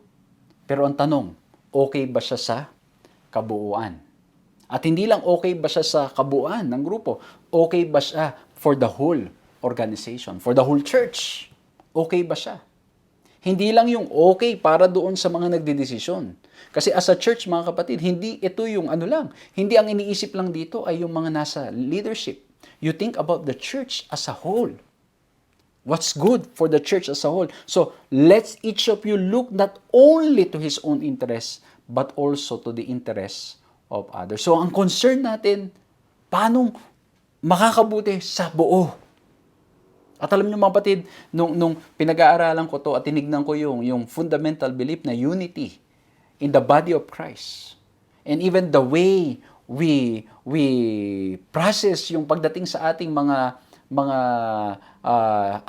Pero ang tanong, okay ba siya sa kabuuan? At hindi lang okay ba siya sa kabuuan ng grupo, okay ba siya for the whole organization, for the whole church? Okay ba siya? Hindi lang yung okay para doon sa mga nagdedesisyon. Kasi as a church, mga kapatid, hindi ito yung ano lang. Hindi ang iniisip lang dito ay yung mga nasa leadership. You think about the church as a whole. What's good for the church as a whole. So, let's each of you look not only to his own interests, but also to the interests of others. So, ang concern natin, paano makakabuti sa buo? At alam niyo mga kapatid, nung pinag-aaralan ko to at tinignan ko yung fundamental belief na unity in the body of Christ. And even the way we process yung pagdating sa ating mga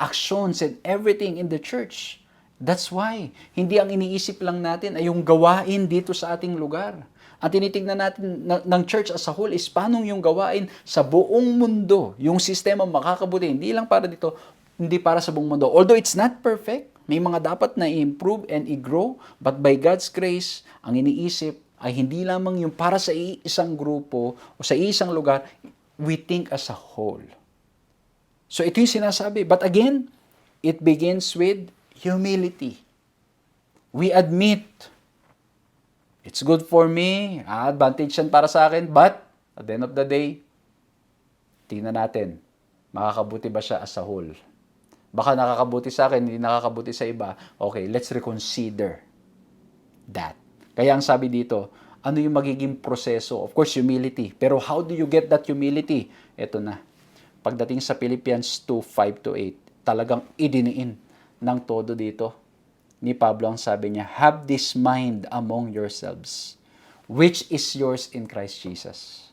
actions and everything in the church. That's why, hindi ang iniisip lang natin ay yung gawain dito sa ating lugar. Ang tinitingnan natin ng church as a whole is paano yung gawain sa buong mundo, yung sistema makakabuti. Hindi lang para dito, hindi para sa buong mundo. Although it's not perfect, may mga dapat na i-improve and i-grow, but by God's grace, ang iniisip ay hindi lamang yung para sa isang grupo o sa isang lugar, we think as a whole. So ito yung sinasabi. But again, it begins with humility. We admit, it's good for me, advantage yan para sa akin, but at the end of the day, tingnan natin, makakabuti ba siya as a whole? Baka nakakabuti sa akin, hindi nakakabuti sa iba. Okay, let's reconsider that. Kaya ang sabi dito, ano yung magiging proseso? Of course, humility. Pero how do you get that humility? Ito na. Pagdating sa Philippians 2:5-8, talagang idiniin ng todo dito. Ni Pablo ang sabi niya, have this mind among yourselves, which is yours in Christ Jesus,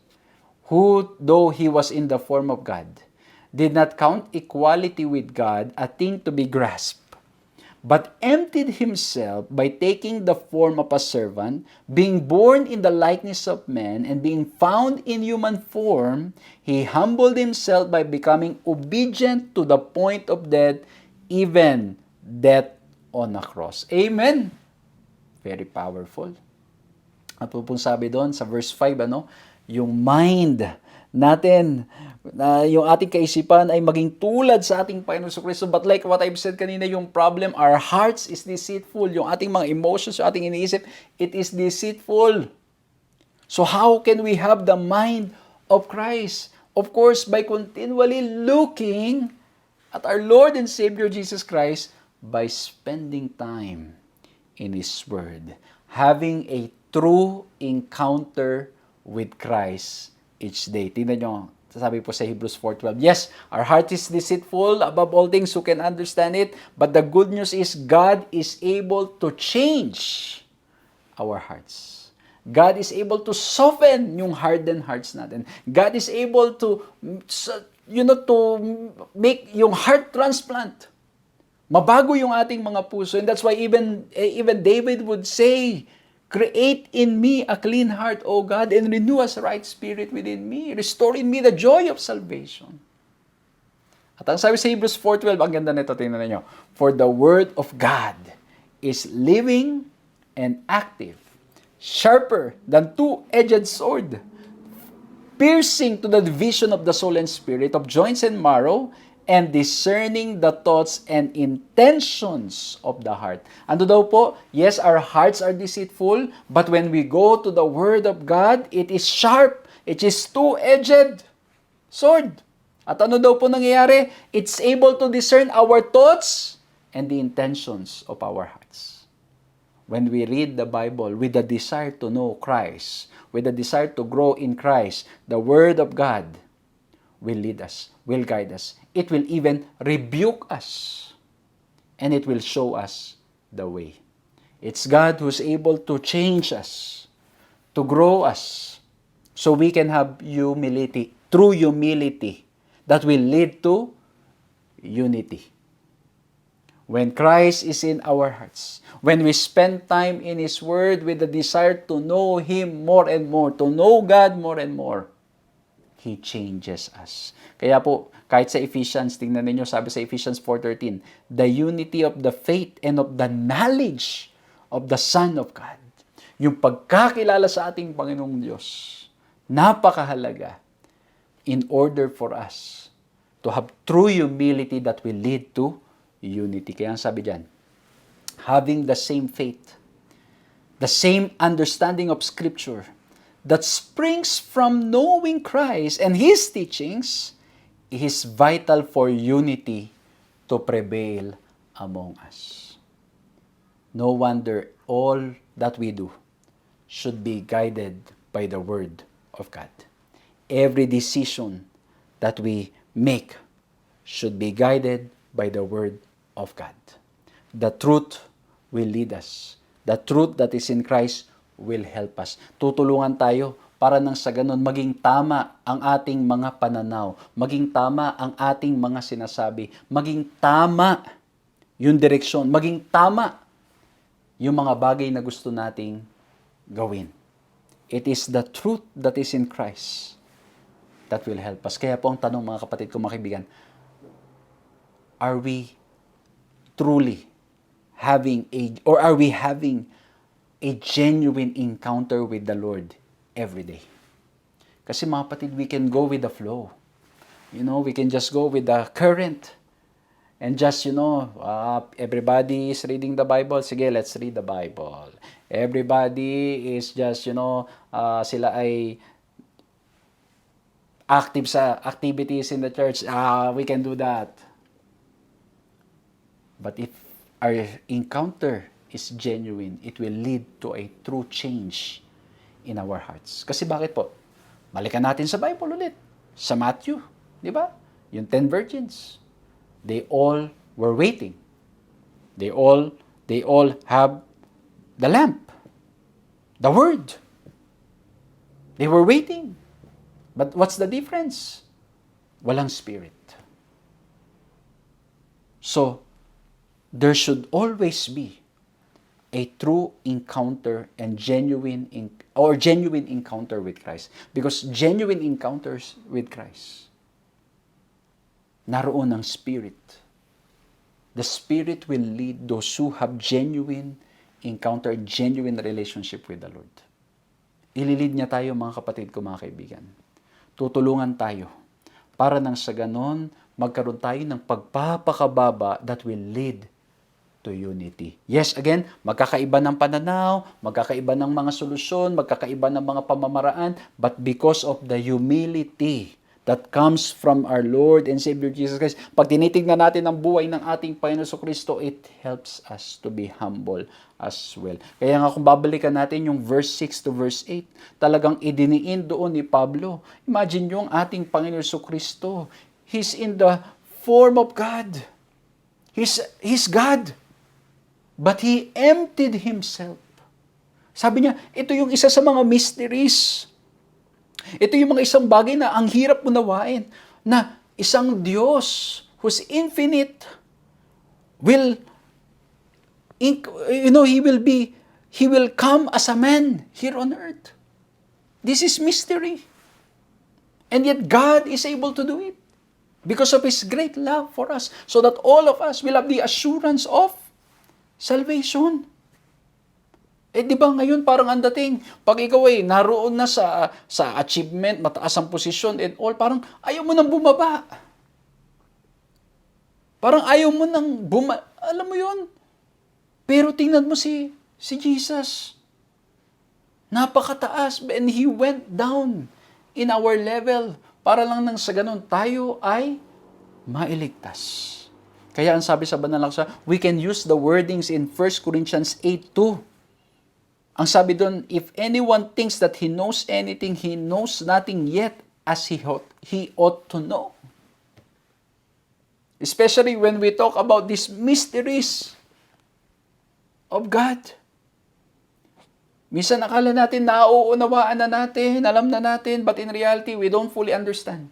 who, though he was in the form of God, did not count equality with God a thing to be grasped, but emptied himself by taking the form of a servant, being born in the likeness of men, and being found in human form, he humbled himself by becoming obedient to the point of death, even death on a cross. Amen! Very powerful. At po sabi doon sa verse 5, yung mind natin, yung ating kaisipan ay maging tulad sa ating Panginoon Kristo. But like what I've said kanina, yung problem, our hearts is deceitful. Yung ating mga emotions, yung ating iniisip, it is deceitful. So how can we have the mind of Christ? Of course, by continually looking at our Lord and Savior Jesus Christ, by spending time in His Word, having a true encounter with Christ each day. Tingnan nyo, sabi po sa Hebrews 4:12, yes, our heart is deceitful above all things, who can understand it? But the good news is God is able to change our hearts. God is able to soften yung hardened hearts natin. God is able to, to make yung heart transplant. Mabago yung ating mga puso. And that's why even David would say, create in me a clean heart, O God, and renew a right spirit within me. Restore in me the joy of salvation. At ang sabi sa Hebrews 4:12, ang ganda nito, tingnan niyo. For the word of God is living and active, sharper than two-edged sword, piercing to the division of the soul and spirit, of joints and marrow, and discerning the thoughts and intentions of the heart. Ano daw po? Yes, our hearts are deceitful, but when we go to the Word of God, it is sharp. It is two-edged sword. At ano daw po nangyayari? It's able to discern our thoughts and the intentions of our hearts. When we read the Bible with the desire to know Christ, with the desire to grow in Christ, the Word of God will lead us, will guide us. It will even rebuke us, and it will show us the way. It's God who's able to change us, to grow us, so we can have humility, true humility, that will lead to unity. When Christ is in our hearts, when we spend time in His Word with the desire to know Him more and more, to know God more and more, He changes us. Kaya po, Kahit sa Ephesians, tingnan ninyo, sabi sa Ephesians 4:13, the unity of the faith and of the knowledge of the Son of God. Yung pagkakilala sa ating Panginoong Diyos, napakahalaga in order for us to have true humility that will lead to unity. Kaya ang sabi diyan, having the same faith, the same understanding of Scripture that springs from knowing Christ and His teachings is vital for unity to prevail among us. No wonder all that we do should be guided by the Word of God. Every decision that we make should be guided by the Word of God. The truth will lead us. The truth that is in Christ will help us. Tutulungan tayo para nang sa ganun maging tama ang ating mga pananaw, maging tama ang ating mga sinasabi, maging tama yung direksyon, maging tama yung mga bagay na gusto nating gawin. It is the truth that is in Christ that will help us. Kaya po ang tanong, mga kapatid ko, mga kaibigan, are we truly having are we having a genuine encounter with the Lord every day? Kasi mga kapatid, we can go with the flow. We can just go with the current. And just, everybody is reading the Bible. Sige, let's read the Bible. Everybody is just, sila ay active sa activities in the church. We can do that. But if our encounter is genuine, it will lead to a true change in our hearts. Kasi bakit po? Balikan natin sa Bible ulit. Sa Matthew, di ba? Yung 10 virgins. They all were waiting. They all have the lamp, the word. They were waiting. But what's the difference? Walang spirit. So, there should always be a true encounter and genuine encounter with Christ. Because genuine encounters with Christ, naroon ang Spirit. The Spirit will lead those who have genuine encounter, genuine relationship with the Lord. Ililid niya tayo, mga kapatid ko, mga kaibigan. Tutulungan tayo para nang sa ganon, magkaroon tayo ng pagpapakababa that will lead to unity. Yes, again, magkakaiba ng pananaw, magkakaiba ng mga solusyon, magkakaiba ng mga pamamaraan, but because of the humility that comes from our Lord and Savior Jesus Christ, pag tinitingnan natin ang buhay ng ating Panginoon Kristo, it helps us to be humble as well. Kaya nga kung babalikan natin yung verse 6 to verse 8, talagang idiniin doon ni Pablo. Imagine yung ating Panginoon Kristo. He's in the form of God. He's God. But He emptied Himself. Sabi niya, ito yung isa sa mga mysteries. Ito yung mga isang bagay na ang hirap unawain, na isang Diyos who's infinite He will come as a man here on earth. This is mystery. And yet God is able to do it because of His great love for us, so that all of us will have the assurance of salvation. Di ba ngayon parang ang dating, pag ikaw ay naroon na sa achievement, mataas ang posisyon and all, parang ayaw mo nang bumaba. Parang ayaw mo nang alam mo yun. Pero tingnan mo si Jesus. Napakataas, and He went down in our level para lang nang sa ganun tayo ay mailigtas. Kaya ang sabi sa banal na aklat, we can use the wordings in 1 Corinthians 8:2. Ang sabi doon, if anyone thinks that he knows anything, he knows nothing yet as he ought to know. Especially when we talk about these mysteries of God. Minsan akala natin nauunawaan na natin, alam na natin, but in reality, we don't fully understand.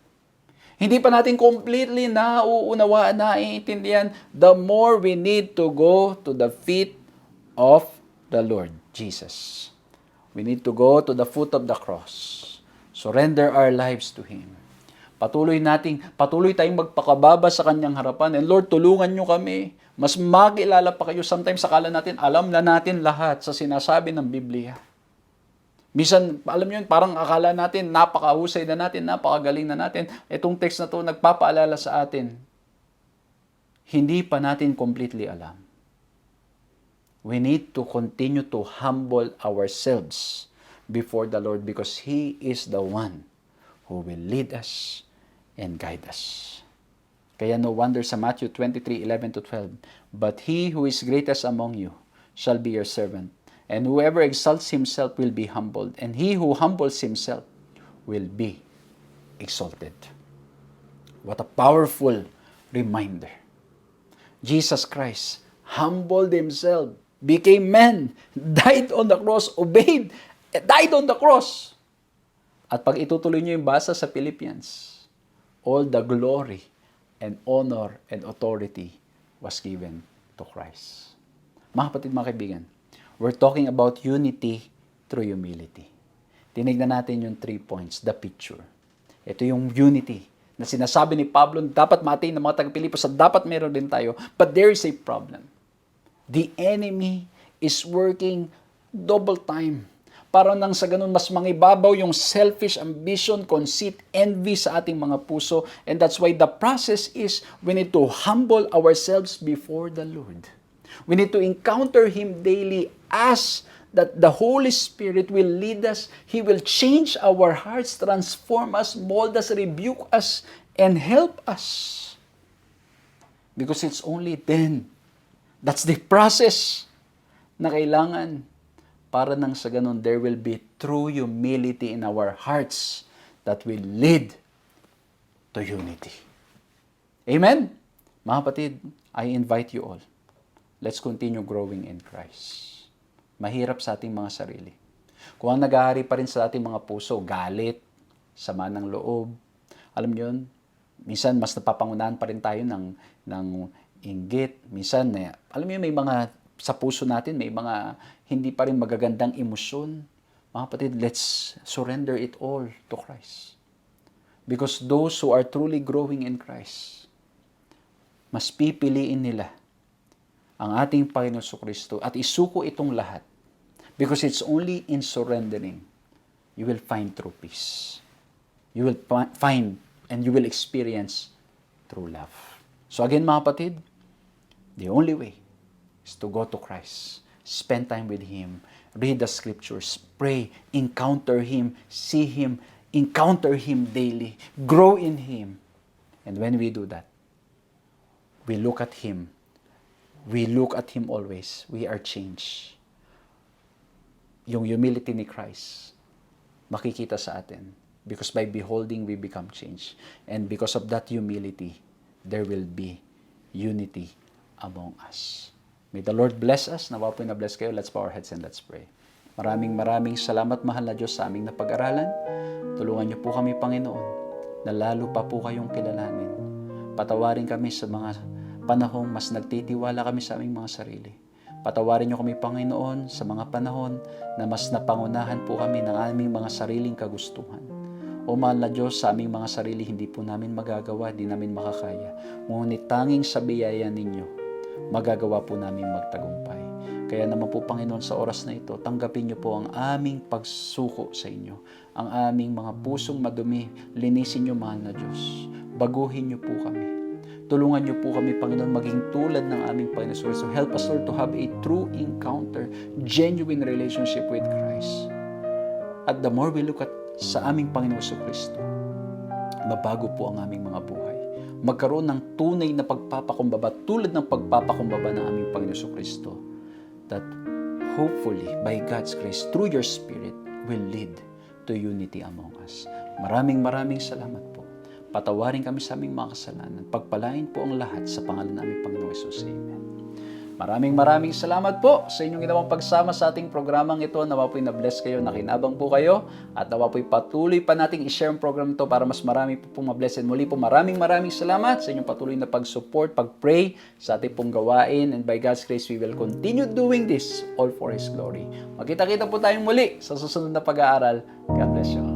Hindi pa natin completely nauunawaan, naiintindihan, the more we need to go to the feet of the Lord Jesus. We need to go to the foot of the cross. Surrender our lives to Him. Patuloy tayong magpakababa sa kanyang harapan. And Lord, tulungan nyo kami. Mas makilala pa kayo. Sometimes akala natin, alam na natin lahat sa sinasabi ng Biblia. Minsan, alam nyo yun, parang akala natin, napakahusay na natin, napakagaling na natin. Itong text na to nagpapaalala sa atin. Hindi pa natin completely alam. We need to continue to humble ourselves before the Lord because He is the one who will lead us and guide us. Kaya no wonder sa Matthew 23:11-12, "But he who is greatest among you shall be your servant, and whoever exalts himself will be humbled, and he who humbles himself will be exalted." What a powerful reminder. Jesus Christ humbled Himself, became man, died on the cross, obeyed, died on the cross. At pag itutuloy niyo yung basa sa Philippians, all the glory and honor and authority was given to Christ. Mga kapatid, mga kaibigan, we're talking about unity through humility. Tinignan natin yung 3 points, the picture. Ito yung unity na sinasabi ni Pablo, dapat ma-attain ng mga taga-Pilipos at dapat meron din tayo. But there is a problem. The enemy is working double time. Para nang sa ganun, mas mangibabaw yung selfish ambition, conceit, envy sa ating mga puso. And that's why the process is we need to humble ourselves before the Lord. We need to encounter Him daily as that the Holy Spirit will lead us. He will change our hearts, transform us, mold us, rebuke us, and help us. Because it's only then. That's the process na kailangan para nang sa ganun, there will be true humility in our hearts that will lead to unity. Amen? Mga kapatid, I invite you all. Let's continue growing in Christ. Mahirap sa ating mga sarili. Kung ang nag-ahari pa rin sa ating mga puso, galit, sama ng loob, alam niyo yun, minsan mas napapangunahan pa rin tayo ng inggit. Minsan, alam niyo may mga sa puso natin, may mga hindi pa rin magagandang emosyon. Mga kapatid, let's surrender it all to Christ. Because those who are truly growing in Christ, mas pipiliin nila ang ating Panginoon Kristo at isuko itong lahat. Because it's only in surrendering you will find true peace. You will find and you will experience true love. So again, mga kapatid, the only way is to go to Christ. Spend time with Him. Read the Scriptures. Pray. Encounter Him. See Him. Encounter Him daily. Grow in Him. And when we do that, we look at Him. We look at Him always. We are changed. Yung humility ni Christ, makikita sa atin. Because by beholding, we become changed. And because of that humility, there will be unity among us. May the Lord bless us. Nawa po na bless kayo. Let's bow our heads and let's pray. Maraming salamat, mahal na Diyos, sa aming napag-aralan. Tulungan niyo po kami, Panginoon, na lalo pa po kayong kilalanin. Patawarin kami sa mga panahong mas nagtitiwala kami sa aming mga sarili. Patawarin niyo kami, Panginoon, sa mga panahon na mas napangunahan po kami ng aming mga sariling kagustuhan. O mahal na Diyos, sa aming mga sarili, hindi po namin magagawa, di namin makakaya. Ngunit tanging sa biyaya ninyo, magagawa po namin magtagumpay. Kaya naman po, Panginoon, sa oras na ito, tanggapin niyo po ang aming pagsuko sa inyo. Ang aming mga pusong madumi, linisin niyo, mahal na Diyos. Baguhin niyo po kami. Tulungan niyo po kami, Panginoon, maging tulad ng aming Panginoon. So help us, Lord, to have a true encounter, genuine relationship with Christ. At the more we look at sa aming Panginoon Kristo, mabago po ang aming mga buhay. Magkaroon ng tunay na pagpapakumbaba tulad ng pagpapakumbaba ng aming Panginoon Kristo, that hopefully, by God's grace, through your Spirit, will lead to unity among us. Maraming salamat po. Patawarin kami sa aming mga kasalanan. Pagpalain po ang lahat sa pangalan ng aming Panginoong Hesus. Amen. Maraming salamat po sa inyong ginawang pagsama sa ating programang ito. Nawa po'y na-bless kayo, nakinabang po kayo, at nawa po'y patuloy pa nating i-share ang program ito para mas marami po pong ma-bless. And muli po, maraming salamat sa inyong patuloy na pag-support, pag-pray sa ating pong gawain. And by God's grace, we will continue doing this all for His glory. Magkita-kita po tayong muli sa susunod na pag-aaral. God bless you.